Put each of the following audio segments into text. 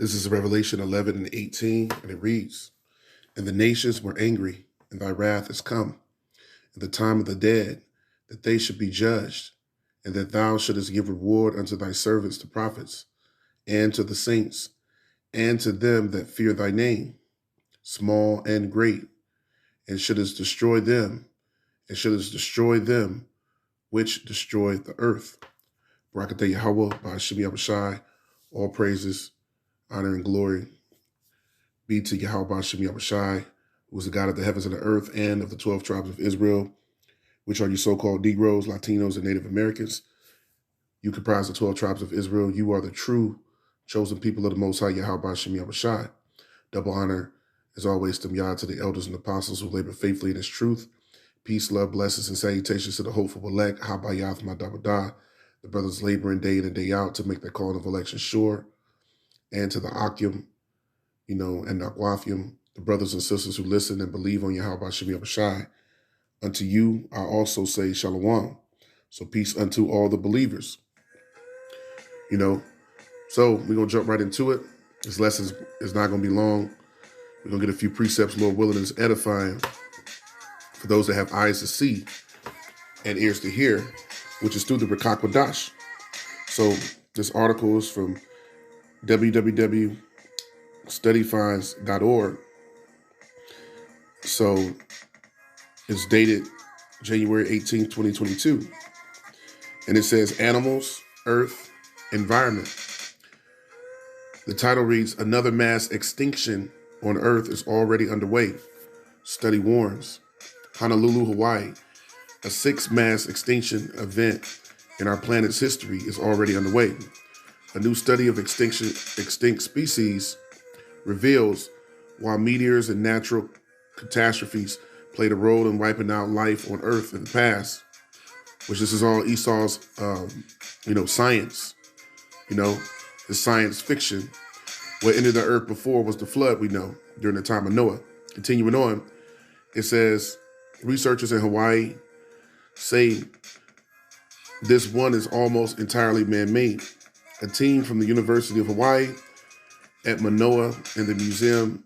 This is Revelation 11 and 18, and it reads, "And the nations were angry, and thy wrath is come, in the time of the dead, that they should be judged, and that thou shouldest give reward unto thy servants the prophets, and to the saints, and to them that fear thy name, small and great, and shouldest destroy them, which destroy the earth." Barakatah Yahweh, Ba'ashem Yahushai, all praises, honor, and glory be to Yahweh Ba'ashem Yahushai, who is the God of the heavens and the earth and of the 12 tribes of Israel, which are you so-called Negroes, Latinos, and Native Americans. You comprise the 12 tribes of Israel. You are the true chosen people of the Most High Yahweh Ba'ashem Yahushai. Double honor, as always, to the elders and apostles who labor faithfully in His truth. Peace, love, blessings, and salutations to the hopeful elect, Habayath Madabadah, the brothers laboring day in and day out to make their calling of election sure, and to the Akim, and Nakwafim, the brothers and sisters who listen and believe on Yahweh Ba'ashem Yahushai. Unto you, I also say Shalom. So peace unto all the believers. So we're going to jump right into it. This lesson is not going to be long. We're going to get a few precepts, Lord willing, and it's edifying for those that have eyes to see and ears to hear, which is through the Rakak Wadash. So this article is from www.studyfinds.org. So it's dated January 18th, 2022. And it says Animals, Earth, Environment. The title reads, "Another mass extinction on Earth is already underway. Study warns." Honolulu, Hawaii. A sixth mass extinction event in our planet's history is already underway. A new study of extinct species reveals while meteors and natural catastrophes played a role in wiping out life on Earth in the past, which this is all Esau's, science, the science fiction. What ended the earth before was the flood, we know, during the time of Noah. Continuing on, it says, researchers in Hawaii say this one is almost entirely man-made. A team from the University of Hawaii at Manoa and the Museum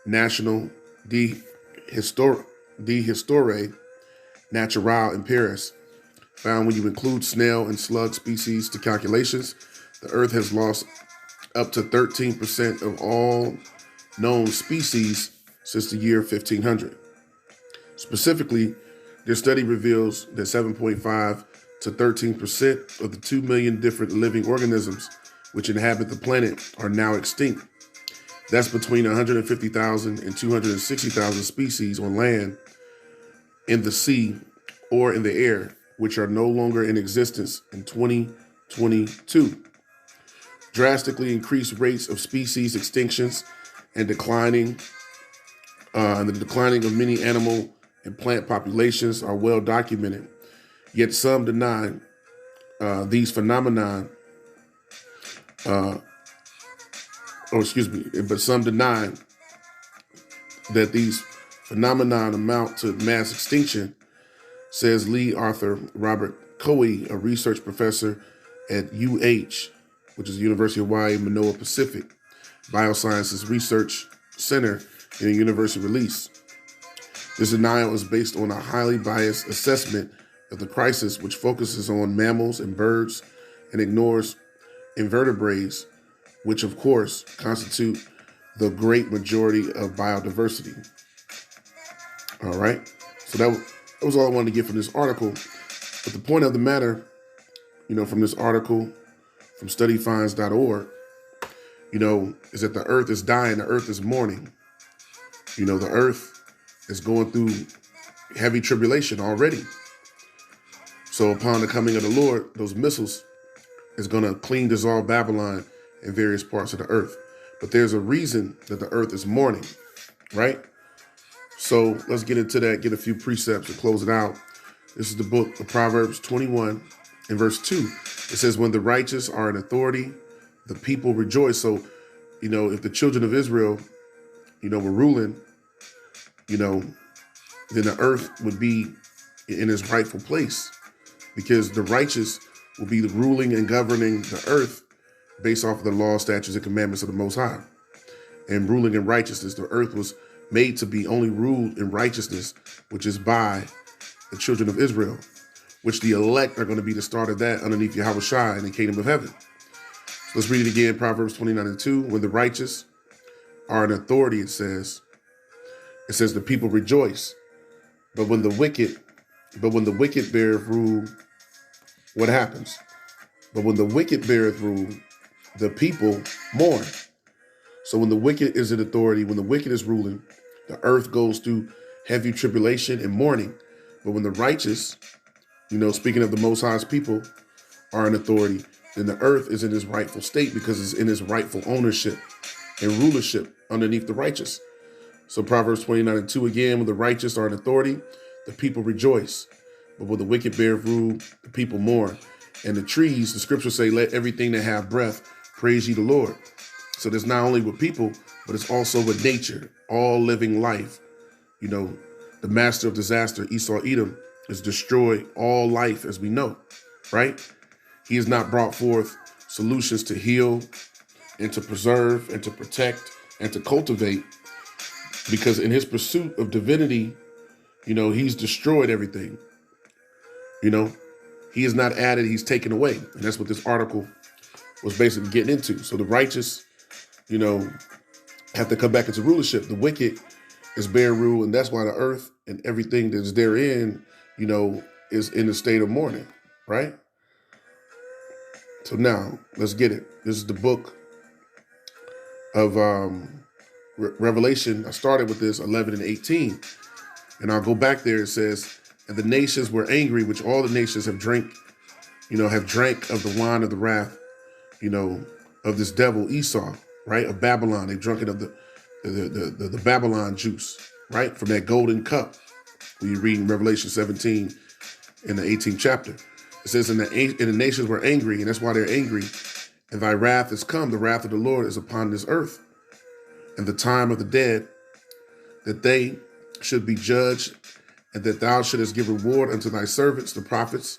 National di Histoire Naturelle in Paris found when you include snail and slug species to calculations, the Earth has lost up to 13% of all known species since the year 1500. Specifically, their study reveals that 7.5 to 13% of the 2 million different living organisms which inhabit the planet are now extinct. That's between 150,000 and 260,000 species on land, in the sea, or in the air, which are no longer in existence in 2022. Drastically increased rates of species extinctions and the declining of many animal and plant populations are well documented. Yet some deny these phenomena, but some deny that these phenomena amount to mass extinction, says Lee Arthur Robert Coey, a research professor at UH, which is the University of Hawaii Manoa Pacific Biosciences Research Center, in a university release. This denial is based on a highly biased assessment of the crisis, which focuses on mammals and birds and ignores invertebrates, which of course constitute the great majority of biodiversity. All right, so that was all I wanted to get from this article. But the point of the matter, from this article from studyfinds.org, is that the earth is dying, the earth is mourning. The earth is going through heavy tribulation already. So upon the coming of the Lord, those missiles is going to clean, dissolve Babylon in various parts of the earth. But there's a reason that the earth is mourning, right? So let's get into that, get a few precepts to close it out. This is the book of Proverbs 21 and verse 2. It says, when the righteous are in authority, the people rejoice. So, if the children of Israel, were ruling, then the earth would be in its rightful place, because the righteous will be ruling and governing the earth based off of the law, statutes, and commandments of the Most High, and ruling in righteousness. The earth was made to be only ruled in righteousness, which is by the children of Israel, which the elect are going to be the start of that underneath Yahweh Shai in the kingdom of heaven. So let's read it again, Proverbs 29:2. When the righteous are in authority, it says the people rejoice. But when the wicked beareth rule, what happens? But when the wicked beareth rule, the people mourn. So when the wicked is in authority, when the wicked is ruling, the earth goes through heavy tribulation and mourning. But when the righteous, speaking of the Most High's people, are in authority, then the earth is in its rightful state because it's in its rightful ownership and rulership underneath the righteous. So Proverbs 29:2 again, when the righteous are in authority, the people rejoice. But when the wicked bear rule, the people mourn. And the trees, the scriptures say, let everything that have breath praise ye the Lord. So there's not only with people, but it's also with nature, all living life. The master of disaster, Esau Edom, has destroyed all life as we know, right? He has not brought forth solutions to heal and to preserve and to protect and to cultivate, because in his pursuit of divinity, he's destroyed everything. He is not added, he's taken away. And that's what this article was basically getting into. So the righteous, have to come back into rulership. The wicked is bear rule, and that's why the earth and everything that's therein, is in a state of mourning, right? So now, let's get it. This is the book of Revelation. I started with this 11 and 18. And I'll go back there. It says, and the nations were angry, which all the nations have drank of the wine of the wrath, of this devil Esau, right? Of Babylon. They've drunk it of the Babylon juice, right? From that golden cup. When you read in Revelation 17 in the 18th chapter. It says, and the nations were angry, and that's why they're angry. And thy wrath is come. The wrath of the Lord is upon this earth. And the time of the dead, that they should be judged, and that thou shouldest give reward unto thy servants, the prophets,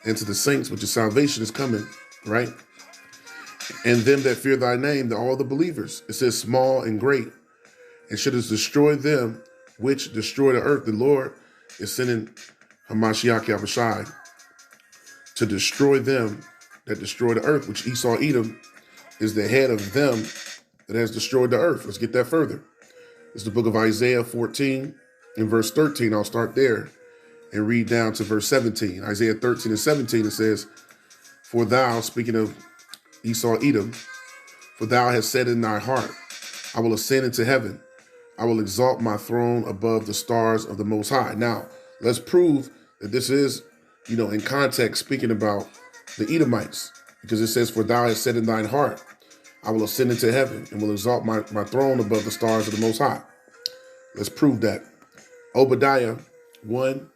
and to the saints, which is salvation is coming, right? And them that fear thy name, all the believers. It says small and great, and shouldest destroy them which destroy the earth. The Lord is sending Hamashiach Yahushai to destroy them that destroy the earth, which Esau Edom is the head of them that has destroyed the earth. Let's get that further. It's the book of Isaiah 14 in verse 13. I'll start there and read down to verse 17. Isaiah 13 and 17, it says, for thou, speaking of Esau Edom, for thou hast said in thy heart, I will ascend into heaven. I will exalt my throne above the stars of the Most High. Now, let's prove that this is, in context, speaking about the Edomites, because it says, for thou hast said in thine heart, I will ascend into heaven and will exalt my throne above the stars of the Most High. Let's prove that. Obadiah 1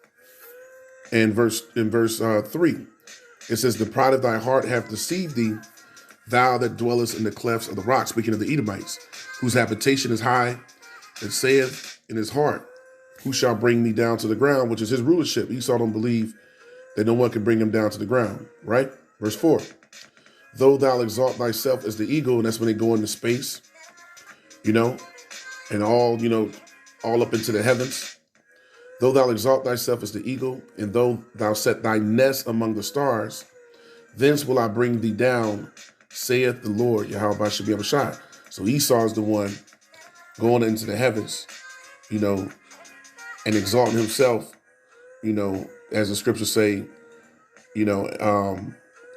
and verse 3. It says, the pride of thy heart hath deceived thee, thou that dwellest in the clefts of the rock, speaking of the Edomites, whose habitation is high, that saith in his heart, who shall bring me down to the ground, which is his rulership. Esau don't believe that no one can bring him down to the ground, right? Verse 4. Though thou exalt thyself as the eagle, and that's when they go into space, and all up into the heavens. Though thou exalt thyself as the eagle, and though thou set thy nest among the stars, thence will I bring thee down, saith the Lord, Yahweh Bashem Yahushai. So Esau is the one going into the heavens, and exalting himself, as the scriptures say,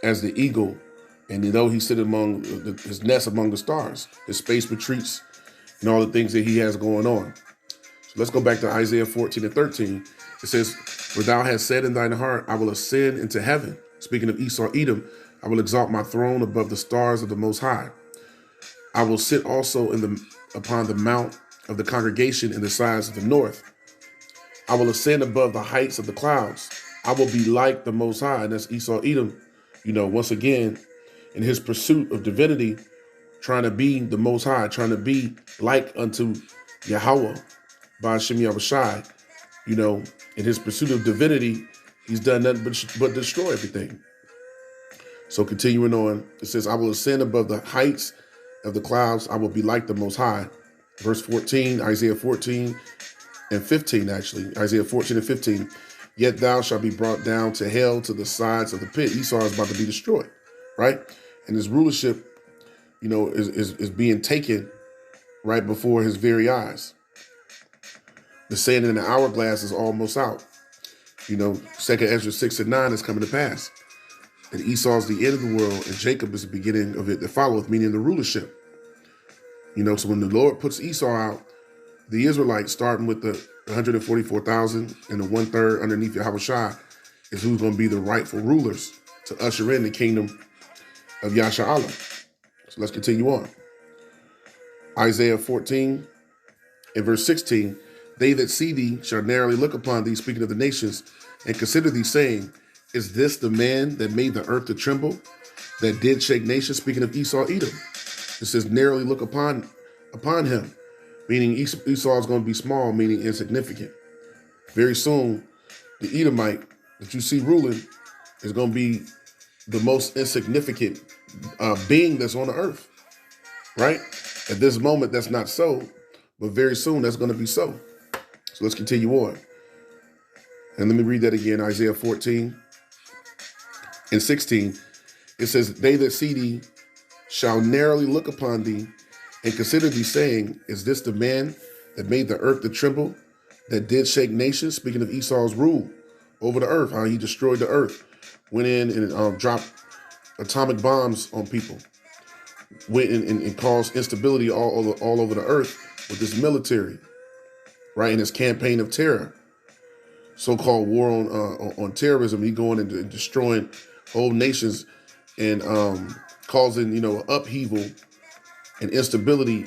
as the eagle. And though he sit among his nest among the stars, his space retreats, and all the things that he has going on. So let's go back to Isaiah 14 and 13. It says, for thou hast said in thine heart, I will ascend into heaven. Speaking of Esau Edom, I will exalt my throne above the stars of the Most High. I will sit also upon the mount of the congregation in the sides of the north. I will ascend above the heights of the clouds. I will be like the Most High. And that's Esau Edom, once again, in his pursuit of divinity, trying to be the Most High, trying to be like unto Yahweh, Ba'ashem Yahushai, in his pursuit of divinity, he's done nothing but destroy everything. So continuing on, it says, I will ascend above the heights of the clouds. I will be like the Most High. Verse 14, Isaiah 14 and 15, actually. Isaiah 14 and 15. Yet thou shalt be brought down to hell, to the sides of the pit. Esau is about to be destroyed, right? And his rulership, is being taken right before his very eyes. The saying in the hourglass is almost out. Second Ezra 6 and 9 is coming to pass. And Esau is the end of the world, and Jacob is the beginning of it that followeth, meaning the rulership. So when the Lord puts Esau out, the Israelites, starting with the 144,000 and the 1/3 underneath Yahushua, is who's going to be the rightful rulers to usher in the kingdom of Yasha'Allah. So let's continue on. Isaiah 14 and verse 16, they that see thee shall narrowly look upon thee, speaking of the nations, and consider thee, saying, is this the man that made the earth to tremble, that did shake nations, speaking of Esau, Edom? It says, narrowly look upon him, meaning Esau is going to be small, meaning insignificant. Very soon, the Edomite that you see ruling is going to be the most insignificant being that's on the earth, right? At this moment, that's not so, but very soon that's going to be so. So let's continue on. And let me read that again, Isaiah 14 and 16. It says, they that see thee shall narrowly look upon thee, and consider thee, saying, is this the man that made the earth to tremble, that did shake nations? Speaking of Esau's rule over the earth, how he destroyed the earth, went in and dropped atomic bombs on people, went in and caused instability all over the earth with his military, right? In his campaign of terror, so-called war on terrorism. He going and destroying whole nations and causing upheaval and instability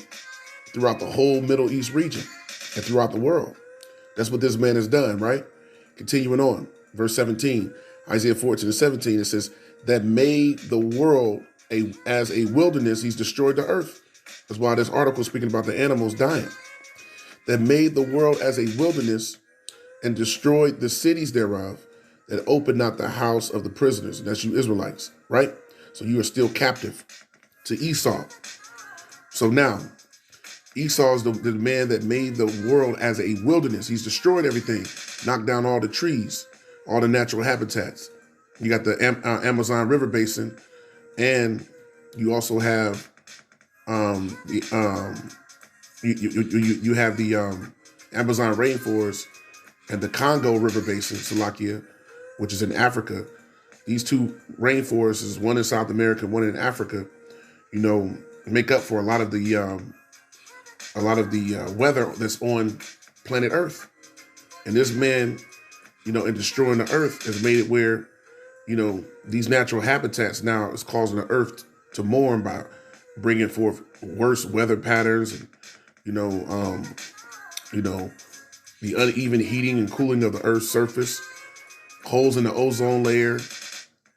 throughout the whole Middle East region and throughout the world. That's what this man has done, right? Continuing on, verse 17, Isaiah 14 and 17, it says, that made the world as a wilderness, he's destroyed the earth. That's why this article is speaking about the animals dying. That made the world as a wilderness and destroyed the cities thereof, that opened not the house of the prisoners. And that's you Israelites, right? So you are still captive to Esau. So now, Esau is the man that made the world as a wilderness. He's destroyed everything, knocked down all the trees, all the natural habitats. You got the Amazon River Basin, and you also have you have the Amazon rainforest and the Congo River Basin, Salakia, which is in Africa. These two rainforests, one in South America, one in Africa, make up for a lot of the weather that's on planet Earth. And this man, in destroying the earth, has made it where, these natural habitats now is causing the earth to mourn by bringing forth worse weather patterns and, the uneven heating and cooling of the earth's surface, holes in the ozone layer.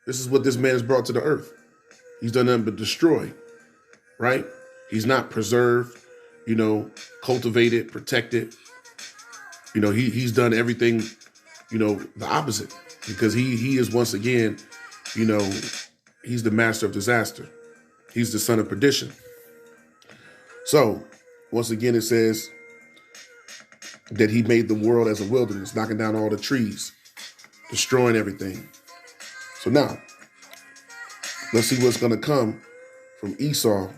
This is what this man has brought to the earth. He's done nothing but destroy, right? He's not preserved, cultivated, protected. He's done everything, the opposite, because he is once again, he's the master of disaster. He's the son of perdition. So once again, it says that he made the world as a wilderness, knocking down all the trees, destroying everything. So now, let's see what's going to come from Esau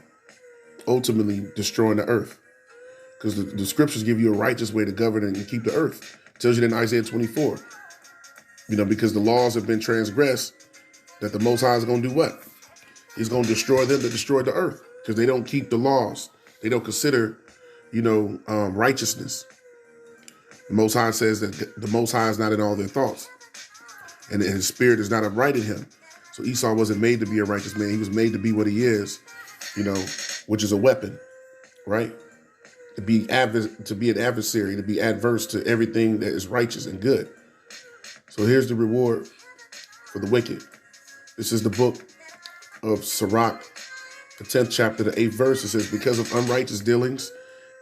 ultimately destroying the earth. Because the scriptures give you a righteous way to govern and keep the earth. It tells you in Isaiah 24, because the laws have been transgressed, that the Most High is going to do what? He's going to destroy them that destroyed the earth, because they don't keep the laws. They don't consider, righteousness. The Most High says that the Most High is not in all their thoughts, and his spirit is not upright in him. So Esau wasn't made to be a righteous man. He was made to be what he is, which is a weapon, right? To be an adversary, to be adverse to everything that is righteous and good. So here's the reward for the wicked. This is the book of Sirach, the 10th chapter, the 8th verse. It says, because of unrighteous dealings,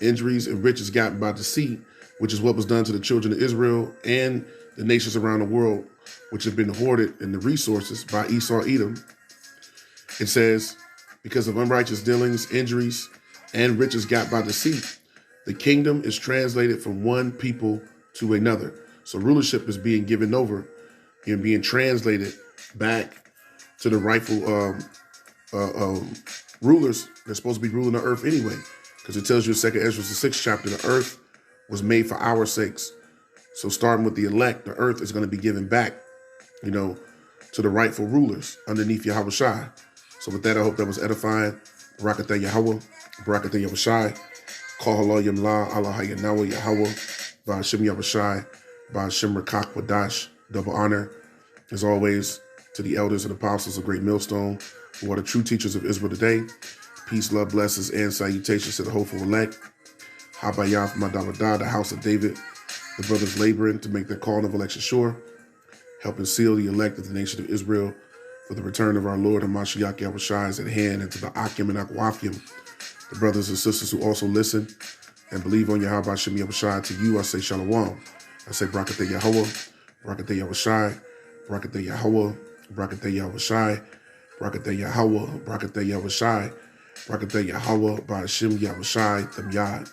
injuries, and riches gotten by deceit, which is what was done to the children of Israel and the nations around the world, which have been hoarded in the resources by Esau, Edom, It says, because of unrighteous dealings, injuries, and riches got by deceit, the kingdom is translated from one people to another. So rulership is being given over and being translated back to the rightful rulers. They're supposed to be ruling the earth anyway, because it tells you in 2 Ezra, the 6th chapter, the earth was made for our sakes. So starting with the elect, the earth is going to be given back, to the rightful rulers underneath Yahweh Shai. So with that, I hope that was edifying. Barakatah Yahweh, Barakatah Yahweh Shai, Call Halal Yamla, Allah Hayanawa Yahweh, Ba'ashem Yahweh Shai, Ba'ashem Rakak Wadash, double honor, as always, to the elders and apostles of Great Millstone, who are the true teachers of Israel today. Peace, love, blessings, and salutations to the hopeful elect. Habayah from Madawada, the house of David, the brothers laboring to make their calling of election sure, helping seal the elect of the nation of Israel for the return of our Lord Hamashiach Yahweh Shai is at hand, and to the Akim and Akwafim, the brothers and sisters who also listen and believe on Yahweh Hashem Yahweh Shai. To you I say Shalom. I say Barakatah Yahweh, Barakatah Yahweh Shai, Barakatah Yahweh, Barakatah Yahweh Shai, Barakatah Yahweh, Barakatah Yahweh Shai, Barakatah Yahweh, Ba'ashem Yahweh Shai, Them Yad.